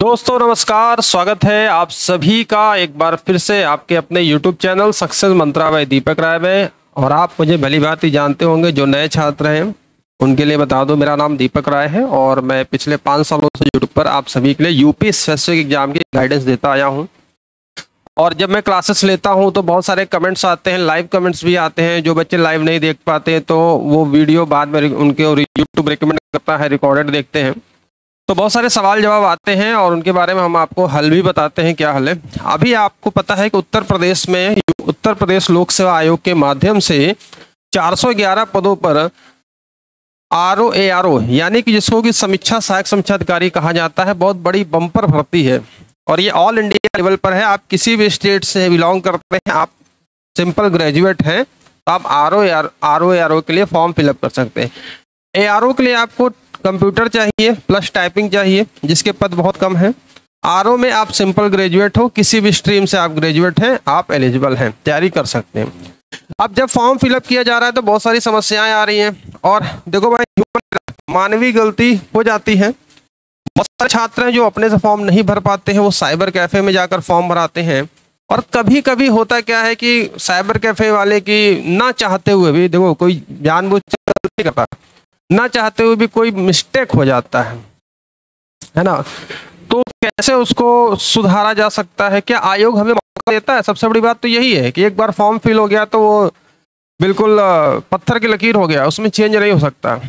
दोस्तों नमस्कार, स्वागत है आप सभी का एक बार फिर से आपके अपने YouTube चैनल सक्सेस मंत्रा बाय दीपक राय में। और आप मुझे भली भांति जानते होंगे, जो नए छात्र हैं उनके लिए बता दूं, मेरा नाम दीपक राय है और मैं पिछले 5 सालों से YouTube पर आप सभी के लिए यूपी स्पेसिफिक एग्जाम की गाइडेंस देता आया हूं। और जब मैं क्लासेस लेता हूं तो बहुत सारे कमेंट्स आते हैं, लाइव कमेंट्स भी आते हैं। जो बच्चे लाइव नहीं देख पाते तो वो वीडियो बाद में उनके यूट्यूब रिकमेंड करता है, रिकॉर्डेड देखते हैं। तो बहुत सारे सवाल जवाब आते हैं और उनके बारे में हम आपको हल भी बताते हैं, क्या हल है। अभी आपको पता है कि उत्तर प्रदेश लोक सेवा आयोग के माध्यम से 411 पदों पर RO यानी कि जिसको कि समीक्षा सहायक समीक्षा अधिकारी कहा जाता है, बहुत बड़ी बम्पर भर्ती है और ये ऑल इंडिया लेवल पर है। आप किसी भी स्टेट से बिलोंग करते हैं, आप सिंपल ग्रेजुएट हैं तो आप RO के लिए फॉर्म फिलअप कर सकते हैं। ARO के लिए आपको कंप्यूटर चाहिए प्लस टाइपिंग चाहिए, जिसके पद बहुत कम हैं। RO में आप सिंपल ग्रेजुएट हो, किसी भी स्ट्रीम से आप ग्रेजुएट हैं, आप एलिजिबल हैं, तैयारी कर सकते हैं। अब जब फॉर्म फिलअप किया जा रहा है तो बहुत सारी समस्याएं आ रही हैं। और देखो भाई, मानवीय गलती हो जाती है। बहुत सारे छात्र हैं जो अपने से फॉर्म नहीं भर पाते हैं, वो साइबर कैफे में जाकर फॉर्म भराते हैं। और कभी कभी होता क्या है कि साइबर कैफे वाले की ना चाहते हुए भी, देखो कोई जानबूझ कर गलती करता, ना चाहते हुए भी कोई मिस्टेक हो जाता है ना। तो कैसे उसको सुधारा जा सकता है? क्या आयोग हमें मौका देता है? सबसे बड़ी बात तो यही है कि एक बार फॉर्म फिल हो गया तो वो बिल्कुल पत्थर की लकीर हो गया, उसमें चेंज नहीं हो सकता।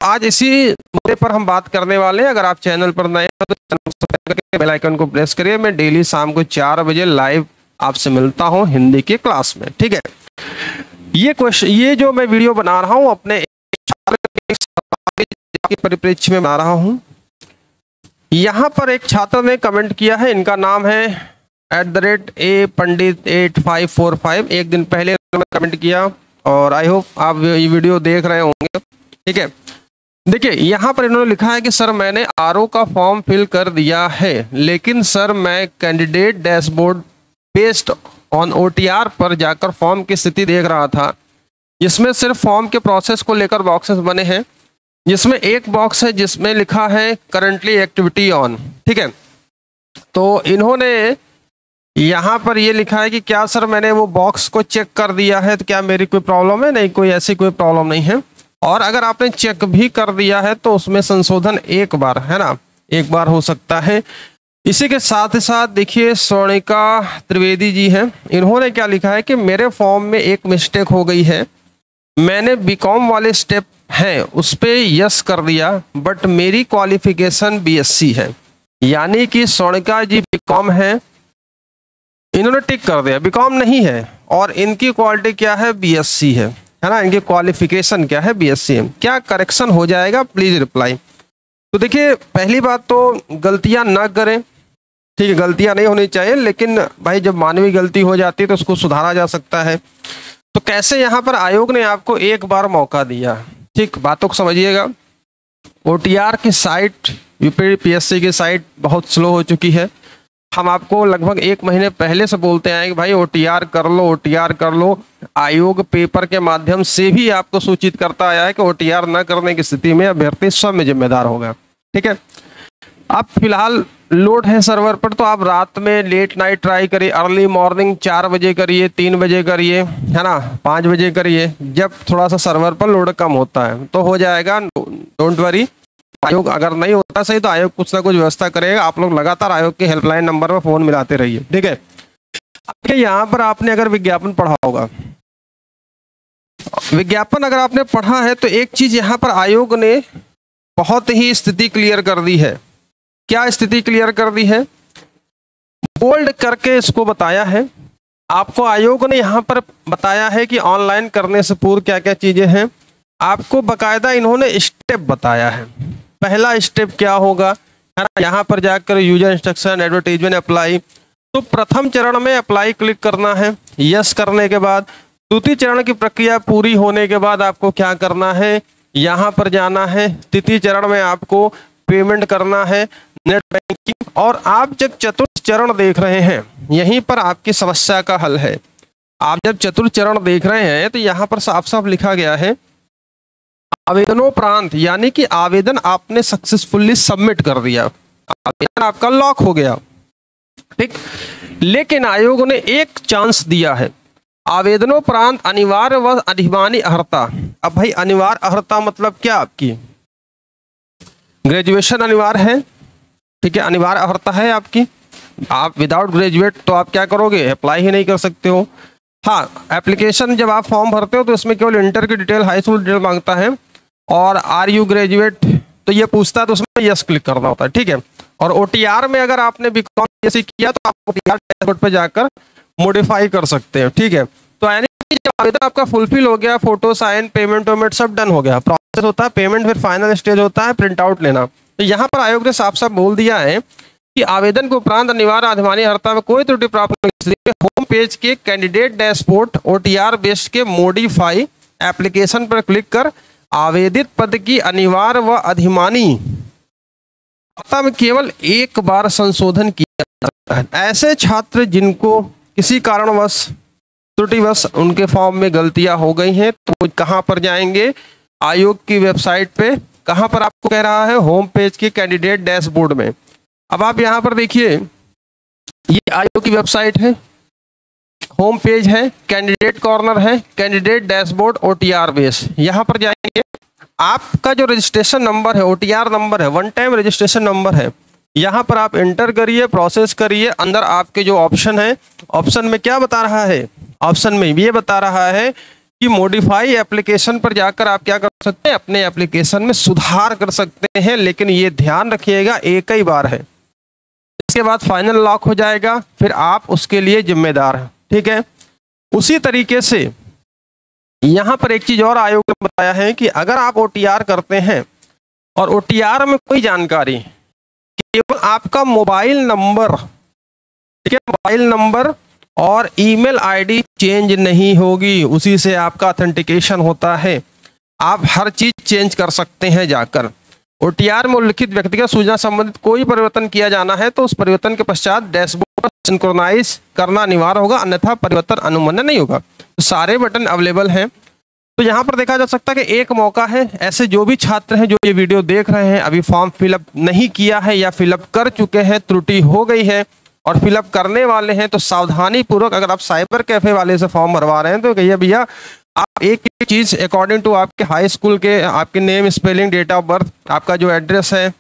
आज इसी मुद्दे पर हम बात करने वाले हैं। अगर आप चैनल पर नए हैं तो चैनल सब्सक्राइब करके बेल आइकन को प्रेस करिए। मैं डेली शाम को 4 बजे लाइव आपसे मिलता हूं हिंदी की क्लास में, ठीक है। ये जो मैं वीडियो बना रहा हूं अपने के परिप्रेक्ष्य में बना रहा हूं। यहां पर एक छात्र ने कमेंट किया है, इनका नाम है @apandit8545। एक दिन पहले मैं कमेंट किया और आई होप आप ये वीडियो देख रहे होंगे, ठीक है। देखिए यहां पर इन्होंने लिखा है कि सर मैंने RO का फॉर्म फिल कर दिया है, लेकिन सर मैं candidate dashboard based on OTR पर जाकर फॉर्म की स्थिति देख रहा था, जिसमें सिर्फ फॉर्म के प्रोसेस को लेकर बॉक्सेस बने हैं, जिसमें एक बॉक्स है जिसमें लिखा है करंटली एक्टिविटी ऑन, ठीक है। तो इन्होंने यहाँ पर ये लिखा है कि क्या सर मैंने वो बॉक्स को चेक कर दिया है, तो क्या मेरी कोई प्रॉब्लम है? नहीं, कोई ऐसी कोई प्रॉब्लम नहीं है। और अगर आपने चेक भी कर दिया है तो उसमें संशोधन एक बार, है ना, एक बार हो सकता है। इसी के साथ ही साथ देखिए स्वर्णिका त्रिवेदी जी हैं, इन्होंने क्या लिखा है कि मेरे फॉर्म में एक मिस्टेक हो गई है, मैंने BCom वाले स्टेप हैं उस पे यस कर दिया, बट मेरी क्वालिफिकेशन BSc है। यानी कि स्वर्णिका जी BCom है, इन्होंने टिक कर दिया, BCom नहीं है और इनकी क्वालिटी क्या है? BSc है ना। इनकी क्वालिफिकेशन क्या है? BSc है। क्या करेक्शन हो जाएगा? Please reply. तो देखिए पहली बात तो गलतियां ना करें, ठीक है, गलतियां नहीं होनी चाहिए, लेकिन भाई जब मानवीय गलती हो जाती है तो उसको सुधारा जा सकता है। तो कैसे यहाँ पर आयोग ने आपको एक बार मौका दिया, ठीक, बातों को समझिएगा। OTR की साइट, UPSC की साइट बहुत स्लो हो चुकी है। हम आपको लगभग 1 महीने पहले से बोलते हैं कि भाई OTR कर लो, OTR कर लो। आयोग पेपर के माध्यम से भी आपको सूचित करता आया है कि OTR न करने की स्थिति में अभ्यर्थी स्वयं जिम्मेदार होगा, ठीक है। अब फिलहाल लोड है सर्वर पर, तो आप रात में लेट नाइट ट्राई करिए, अर्ली मॉर्निंग 4 बजे करिए, 3 बजे करिए, है ना, 5 बजे करिए। जब थोड़ा सा सर्वर पर लोड कम होता है तो हो जाएगा, डोंट वरी। आयोग अगर नहीं होता सही तो आयोग कुछ ना कुछ व्यवस्था करेगा। आप लोग लगातार आयोग के हेल्पलाइन नंबर पर फोन मिलाते रहिए, ठीक है। यहाँ पर आपने अगर विज्ञापन पढ़ा होगा, विज्ञापन अगर आपने पढ़ा है तो एक चीज यहाँ पर आयोग ने बहुत ही स्थिति क्लियर कर दी है। क्या स्थिति क्लियर कर दी है? बोल्ड करके इसको बताया है। आपको आयोग ने यहाँ पर बताया है कि ऑनलाइन करने से पूर्व क्या क्या चीजें हैं। आपको बकायदा इन्होंने स्टेप बताया है। पहला स्टेप क्या होगा, है ना, यहाँ पर जाकर यूजर इंस्ट्रक्शन, एडवर्टाइजमेंट, अप्लाई। तो प्रथम चरण में अप्लाई क्लिक करना है, यस करने के बाद द्वितीय चरण की प्रक्रिया पूरी होने के बाद आपको क्या करना है, यहाँ पर जाना है। तृतीय चरण में आपको पेमेंट करना है, नेट बैंकिंग। और आप जब चतुर्थ चरण देख रहे हैं, यहीं पर आपकी समस्या का हल है। आप जब चतुर्थ चरण देख रहे हैं तो यहाँ पर साफ साफ लिखा गया है आवेदनोपरांत, यानी कि आवेदन आपने सक्सेसफुली सबमिट कर दिया। आवेदन आपका लॉक हो गया, ठीक। लेकिन आयोग ने एक चांस दिया है, आवेदनोपरांत अनिवार्य व अधिमानी अर्हता। अब भाई अनिवार्य अर्हता मतलब क्या, आपकी ग्रेजुएशन अनिवार्य है, ठीक है, अनिवार्य अर्हता है आपकी। आप विदाउट ग्रेजुएट तो आप क्या करोगे, अप्लाई ही नहीं कर सकते हो। हाँ, एप्लीकेशन जब आप फॉर्म भरते हो तो इसमें केवल इंटर की डिटेल, हाई स्कूल डिटेल मांगता है, और आर यू ग्रेजुएट तो ये पूछता है, तो उसमें यस क्लिक करना होता है, ठीक है। और ओटीआर में अगर आपने बीकॉम जैसे किया तो आप ओटीआर डैशबोर्ड पे जाकर मॉडिफाई कर सकते हैं, ठीक है। तो यानी कि जब आवेदन आपका फुलफिल हो गया, फोटो साइन पेमेंट वेमेंट सब डन हो गया, प्रोसेस होता है पेमेंट, फिर फाइनल स्टेज होता है प्रिंट आउट लेना। तो यहाँ पर आयोग ने साफ साफ बोल दिया है कि आवेदन के उपरांत अनिवार्य अधिमानी अर्हता में कोई त्रुटि प्राप्त नहीं, इसलिए होम पेज के कैंडिडेट डैशबोर्ड ओटीआर बेस्ड के मॉडिफाई एप्लीकेशन पर क्लिक कर आवेदित पद की अनिवार्य व अधिमानी अर्हता में केवल एक बार संशोधन किया जाता है। ऐसे छात्र जिनको किसी कारणवश त्रुटिवश उनके फॉर्म में गलतियां हो गई हैं तो कहां पर जाएंगे, आयोग की वेबसाइट पे, कहां पर आपको कह रहा है, होम पेज के कैंडिडेट डैशबोर्ड में। अब आप यहां पर देखिए, ये आयोग की वेबसाइट है, होम पेज है, कैंडिडेट कॉर्नर है, कैंडिडेट डैशबोर्ड ओटीआर बेस। यहां पर जाएंगे, आपका जो रजिस्ट्रेशन नंबर है, ओटीआर नंबर है, वन टाइम रजिस्ट्रेशन नंबर है, यहाँ पर आप एंटर करिए, प्रोसेस करिए। अंदर आपके जो ऑप्शन है, ऑप्शन में क्या बता रहा है, ऑप्शन में ये बता रहा है कि मॉडिफाई एप्लीकेशन पर जाकर आप क्या कर सकते हैं, अपने एप्लीकेशन में सुधार कर सकते हैं। लेकिन ये ध्यान रखिएगा, एक ही बार है, इसके बाद फाइनल लॉक हो जाएगा, फिर आप उसके लिए जिम्मेदार हैं, ठीक है। उसी तरीके से यहाँ पर एक चीज और आयोग ने बताया है कि अगर आप ओटीआर करते हैं और ओटीआर में कोई जानकारी, केवल आपका मोबाइल नंबर, ठीक है, मोबाइल नंबर और ईमेल आईडी चेंज नहीं होगी, उसी से आपका ऑथेंटिकेशन होता है। आप हर चीज चेंज कर सकते हैं जाकर। ओटीआर में उल्लिखित व्यक्तिगत सूचना संबंधित कोई परिवर्तन किया जाना है तो उस परिवर्तन के पश्चात डैशबोर्ड पर सिंक्रोनाइज करना अनिवार्य होगा, अन्यथा परिवर्तन अनुमन्य नहीं होगा। तो सारे बटन अवेलेबल हैं। तो यहाँ पर देखा जा सकता है कि एक मौका है, ऐसे जो भी छात्र हैं जो ये वीडियो देख रहे हैं, अभी फॉर्म फिलअप नहीं किया है या फिलअप कर चुके हैं, त्रुटि हो गई है और फिलअप करने वाले हैं, तो सावधानी पूर्वक अगर आप साइबर कैफे वाले से फॉर्म भरवा रहे हैं तो कहिए भैया आप एक चीज अकॉर्डिंग टू आपके हाई स्कूल के, आपके name spelling, date of birth, आपका जो एड्रेस है,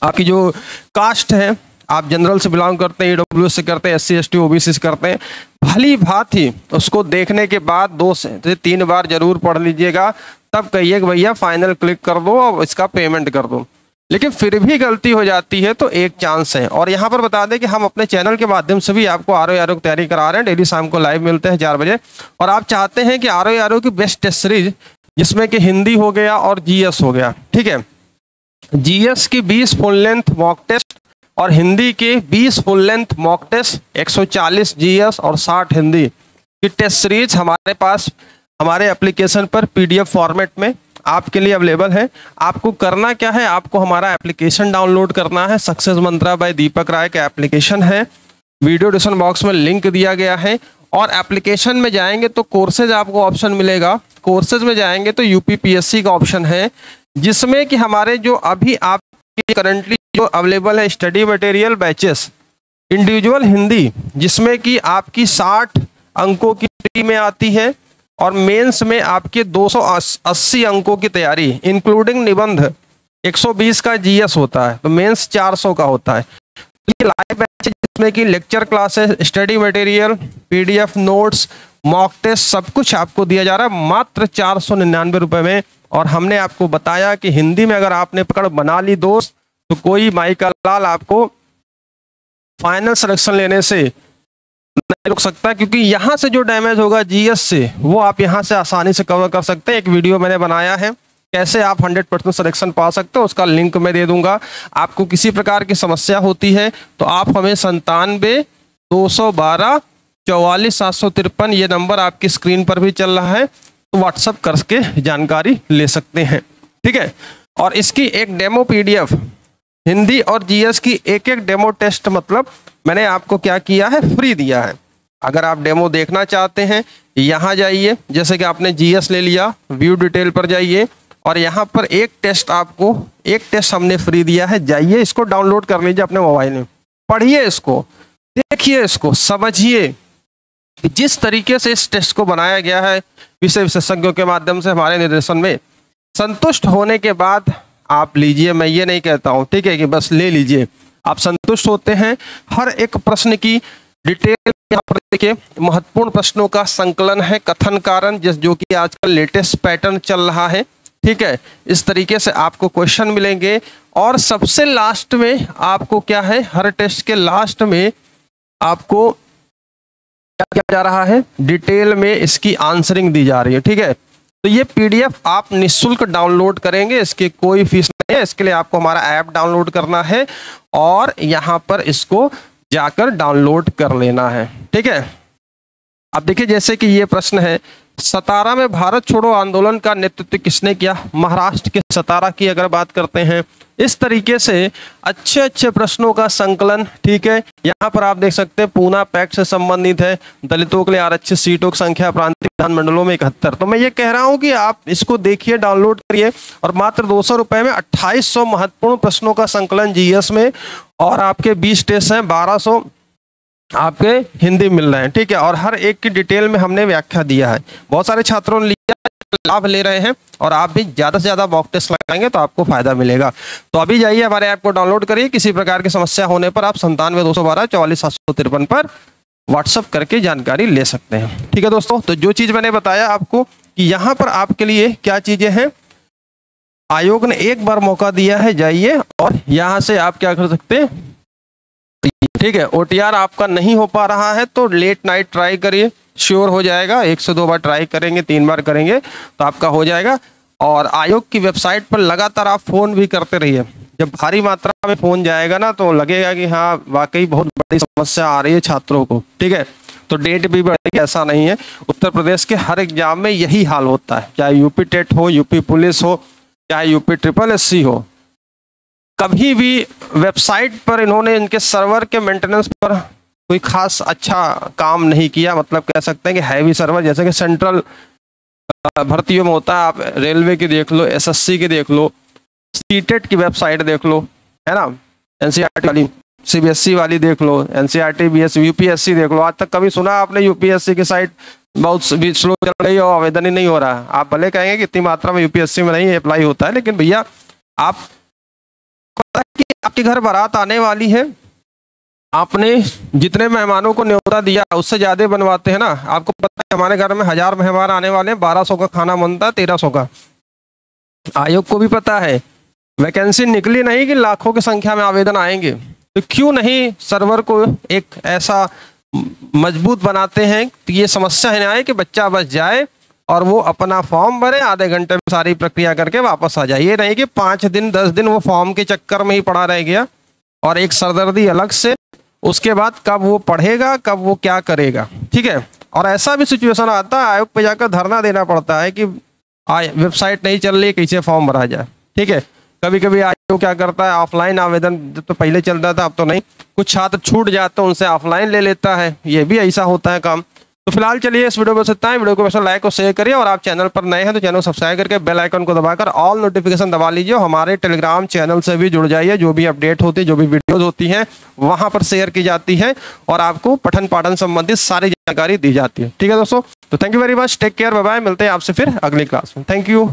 आपकी जो कास्ट है, आप जनरल से बिलोंग करते हैं, ईडब्ल्यूएस से करते हैं, एससी एसटी ओबीसी से करते हैं, भली बात ही उसको देखने के बाद 2 से 3 बार जरूर पढ़ लीजिएगा, तब कहिए कि भैया फाइनल क्लिक कर दो और इसका पेमेंट कर दो। लेकिन फिर भी गलती हो जाती है तो एक चांस है। और यहाँ पर बता दें कि हम अपने चैनल के माध्यम से भी आपको आरओ की तैयारी करा रहे हैं, डेली शाम को लाइव मिलते हैं 4 बजे। और आप चाहते हैं कि आरओ की बेस्ट टेस्ट सीरीज, जिसमें कि हिंदी हो गया और जीएस हो गया, ठीक है, जीएस की 20 फुल लेंथ मॉक टेस्ट और हिंदी के 20 full length mock test, 140 GS और 60 हिंदी की टेस्ट सीरीज हमारे पास हमारे एप्लीकेशन पर पीडीएफ फॉर्मेट में आपके लिए अवेलेबल है। आपको करना क्या है, आपको हमारा एप्लीकेशन डाउनलोड करना है। सक्सेस मंत्रा बाय दीपक राय का एप्लीकेशन है, वीडियो डिस्क्रिप्शन बॉक्स में लिंक दिया गया है। और एप्लीकेशन में जाएंगे तो कोर्सेज आपको ऑप्शन मिलेगा, कोर्सेज में जाएंगे तो यूपीपीएससी का ऑप्शन है, जिसमें कि हमारे जो अभी आपके करंटली जो अवेलेबल है study material batches, individual Hindi जिसमें कि आपकी 60 अंकों की प्री में आती है और मेंस में आपके 280 अंकों की तैयारी इंक्लूडिंग निबंध, 120 का जीएस होता है, तो मेंस 400 का होता है। ये लाइव बैच जिसमें कि lecture classes, study material, PDF notes, mock test सब कुछ आपको दिया जा रहा है मात्र 499 रुपए में। और हमने आपको बताया कि हिंदी में अगर आपने पकड़ बना ली दोस्त, तो कोई माई का लाल आपको फाइनल सिलेक्शन लेने से नहीं रुक सकता, क्योंकि यहाँ से जो डैमेज होगा जीएस से, वो आप यहाँ से आसानी से कवर कर सकते हैं। एक वीडियो मैंने बनाया है कैसे आप 100% सिलेक्शन पा सकते हो, उसका लिंक मैं दे दूंगा। आपको किसी प्रकार की समस्या होती है तो आप हमें 97-212-44-753 ये नंबर आपकी स्क्रीन पर भी चल रहा है, तो व्हाट्सअप करके जानकारी ले सकते हैं, ठीक है। और इसकी एक डेमो पीडीएफ हिंदी और जीएस की एक डेमो टेस्ट, मतलब मैंने आपको क्या किया है, फ्री दिया है। अगर आप डेमो देखना चाहते हैं यहाँ जाइए, जैसे कि आपने जीएस ले लिया, व्यू डिटेल पर जाइए और यहाँ पर एक टेस्ट आपको एक टेस्ट हमने फ्री दिया है, जाइए इसको डाउनलोड कर लीजिए अपने मोबाइल में, पढ़िए इसको, देखिए इसको, समझिए जिस तरीके से इस टेस्ट को बनाया गया है विषय विशेषज्ञों के माध्यम से हमारे निर्देशन में। संतुष्ट होने के बाद आप लीजिए, मैं ये नहीं कहता हूँ, ठीक है, कि बस ले लीजिए। आप संतुष्ट होते हैं, हर एक प्रश्न की डिटेल यहाँ पर देखिए, महत्वपूर्ण प्रश्नों का संकलन है, कथन कारण, जो कि आजकल लेटेस्ट पैटर्न चल रहा है, ठीक है। इस तरीके से आपको क्वेश्चन मिलेंगे और सबसे लास्ट में आपको क्या है, हर टेस्ट के लास्ट में आपको क्या किया जा रहा है, डिटेल में इसकी आंसरिंग दी जा रही है, ठीक है। तो ये पीडीएफ आप निःशुल्क डाउनलोड करेंगे, इसकी कोई फीस नहीं है। इसके लिए आपको हमारा ऐप डाउनलोड करना है और यहाँ पर इसको जाकर डाउनलोड कर लेना है, ठीक है। अब देखिए जैसे कि ये प्रश्न है, सतारा में भारत छोड़ो आंदोलन का नेतृत्व किसने किया? महाराष्ट्र के सतारा की अगर बात करते हैं, इस तरीके से अच्छे अच्छे प्रश्नों का संकलन, ठीक है। यहाँ पर आप देख सकते हैं पूना पैक्ट से संबंधित है, दलितों के लिए आरक्षित सीटों की संख्या प्रांतीय विधानमंडलों में 71। तो मैं ये कह रहा हूँ कि आप इसको देखिए, डाउनलोड करिए और मात्र 200 रुपये में 2800 महत्वपूर्ण प्रश्नों का संकलन जीएस में, और आपके 20 टेस्ट हैं, 1200 आपके हिंदी मिल रहे हैं, ठीक है। और हर एक की डिटेल में हमने व्याख्या दिया है, बहुत सारे छात्रों ने लिया, लाभ ले रहे हैं, और आप भी ज़्यादा से ज़्यादा मॉक टेस्ट लगाएंगे तो आपको फायदा मिलेगा। तो अभी जाइए हमारे ऐप को डाउनलोड करिए। किसी प्रकार की समस्या होने पर आप 97-212-44-753 पर व्हाट्सअप करके जानकारी ले सकते हैं, ठीक है दोस्तों। तो जो चीज़ मैंने बताया आपको कि यहाँ पर आपके लिए क्या चीज़ें हैं, आयोग ने एक बार मौका दिया है, जाइए और यहाँ से आप क्या कर सकते हैं, ठीक है। ओटीआर आपका नहीं हो पा रहा है तो लेट नाइट ट्राई करिए, श्योर हो जाएगा। 1 से 2 बार ट्राई करेंगे, 3 बार करेंगे तो आपका हो जाएगा। और आयोग की वेबसाइट पर लगातार आप फ़ोन भी करते रहिए। जब भारी मात्रा में फ़ोन जाएगा ना तो लगेगा कि हाँ वाकई बहुत बड़ी समस्या आ रही है छात्रों को, ठीक है। तो डेट भी बढ़ेगी, ऐसा नहीं है। उत्तर प्रदेश के हर एग्जाम में यही हाल होता है, चाहे यूपी टेट हो, यूपी पुलिस हो, चाहे यूपी SSSC हो। कभी भी वेबसाइट पर इन्होंने इनके सर्वर के मेंटेनेंस पर कोई खास अच्छा काम नहीं किया, मतलब कह सकते हैं कि हैवी सर्वर, जैसे कि सेंट्रल भर्तियों में होता है। आप रेलवे की देख लो, SSC की देख लो, सीटेट की वेबसाइट देख लो, है ना, NCERT वाली, CBSE वाली देख लो, NCERT BS UPSC देख लो। आज तक कभी सुना आपने UPSC की साइट बहुत स्लो चल रही है और आवेदन ही नहीं हो रहा है? आप भले कहेंगे कि इतनी मात्रा में UPSC में नहीं अप्लाई होता है, लेकिन भैया आप कि आपके घर बारात आने वाली है, आपने जितने मेहमानों को न्योता दिया उससे ज्यादा बनवाते हैं ना। आपको पता है हमारे घर में 1000 मेहमान आने वाले हैं, 1200 का खाना बनता है, 1300 का। आयोग को भी पता है वैकेंसी निकली नहीं कि लाखों की संख्या में आवेदन आएंगे, तो क्यों नहीं सर्वर को एक ऐसा मजबूत बनाते हैं कि ये समस्या है आए कि बच्चा बस जाए और वो अपना फॉर्म भरे, आधे घंटे में सारी प्रक्रिया करके वापस आ जाए। ये नहीं कि 5 दिन 10 दिन वो फॉर्म के चक्कर में ही पड़ा रह गया और एक सरदर्दी अलग से, उसके बाद कब वो पढ़ेगा, कब वो क्या करेगा, ठीक है। और ऐसा भी सिचुएशन आता है, आयोग पे जाकर धरना देना पड़ता है कि वेबसाइट नहीं चल रही, कैसे फॉर्म भरा जाए, ठीक है। कभी कभी आयोग क्या करता है, ऑफलाइन आवेदन तो पहले चलता था, अब तो नहीं, कुछ छात्र छूट जाते हैं उनसे ऑफलाइन ले लेता है, ये भी ऐसा होता है काम। तो फिलहाल चलिए इस वीडियो को बस इतना ही। वीडियो को वैसे लाइक और शेयर करिए, और आप चैनल पर नए हैं तो चैनल सब्सक्राइब करके बेल आइकन को दबाकर ऑल नोटिफिकेशन दबा लीजिए। हमारे टेलीग्राम चैनल से भी जुड़ जाइए, जो भी अपडेट होती है, जो भी वीडियोज होती हैं वहां पर शेयर की जाती है और आपको पठन पाठन संबंधित सारी जानकारी दी जाती है, ठीक है दोस्तों। तो thank you very much, take care, bye bye, मिलते हैं आपसे फिर अगली क्लास में। Thank you.